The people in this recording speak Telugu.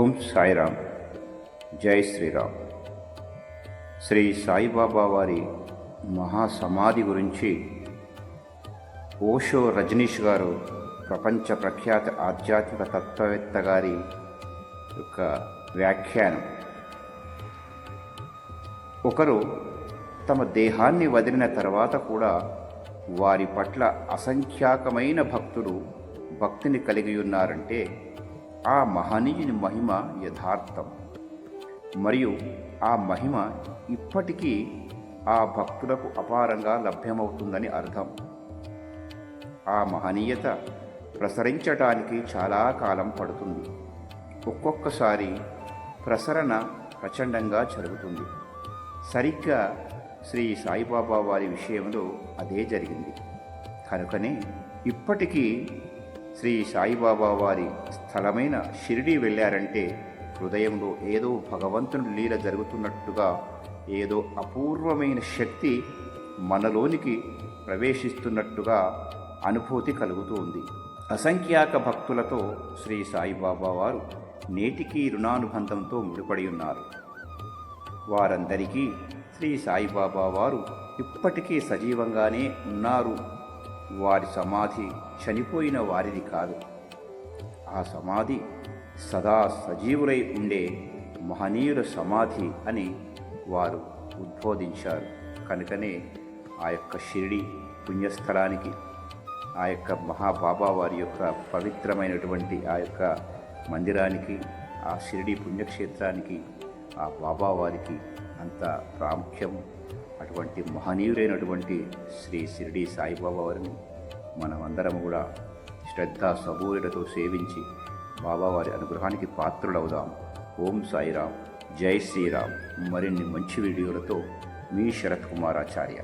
ఓం సాయిరామ్. జై శ్రీరామ్. శ్రీ సాయిబాబా వారి మహాసమాధి గురించి ఓషో రజనీష్ గారు, ప్రపంచ ప్రఖ్యాత ఆధ్యాత్మిక తత్వవేత్త గారి యొక్క వ్యాఖ్యానం. ఒకరు తమ దేహాన్ని వదిలిన తర్వాత కూడా వారి పట్ల అసంఖ్యాకమైన భక్తులు భక్తిని కలిగి ఉన్నారంటే ఆ మహనీయుని మహిమ యథార్థం, మరియు ఆ మహిమ ఇప్పటికీ ఆ భక్తులకు అపారంగా లభ్యమవుతుందని అర్థం. ఆ మహనీయత ప్రసరించటానికి చాలా కాలం పడుతుంది. ఒక్కొక్కసారి ప్రసరణ ప్రచండంగా జరుగుతుంది. సరిగ్గా శ్రీ సాయిబాబా వారి విషయంలో అదే జరిగింది. కనుకనే ఇప్పటికీ శ్రీ సాయిబాబా వారి స్థలమైన షిరిడీ వెళ్ళారంటే హృదయంలో ఏదో భగవంతుని లీల జరుగుతున్నట్టుగా, ఏదో అపూర్వమైన శక్తి మనలోనికి ప్రవేశిస్తున్నట్టుగా అనుభూతి కలుగుతూ ఉంది. అసంఖ్యాక భక్తులతో శ్రీ సాయిబాబా వారు నేటికీ రుణానుబంధంతో ముడిపడి ఉన్నారు. వారందరికీ శ్రీ సాయిబాబా వారు ఇప్పటికీ సజీవంగానే ఉన్నారు. వారి సమాధి చనిపోయిన వారిది కాదు. ఆ సమాధి సదా సజీవులై ఉండే మహనీయుల సమాధి అని వారు ఉద్బోధించారు. కనుకనే ఆ యొక్క షిరిడి పుణ్యస్థలానికి, ఆ యొక్క మహాబాబా వారి యొక్క పవిత్రమైనటువంటి ఆ యొక్క మందిరానికి, ఆ షిరిడి పుణ్యక్షేత్రానికి, ఆ బాబా వారికి అంత ప్రాముఖ్యం. అటువంటి మహనీయులైనటువంటి శ్రీ షిరిడి సాయిబాబా వారిని మనమందరం కూడా శ్రద్ధ సబూరులతో సేవించి బాబావారి అనుగ్రహానికి పాత్రులవుదాం. ఓం సాయిరామ్. జై శ్రీరామ్. మరిన్ని మంచి వీడియోలతో మీ శరత్ కుమారాచార్య.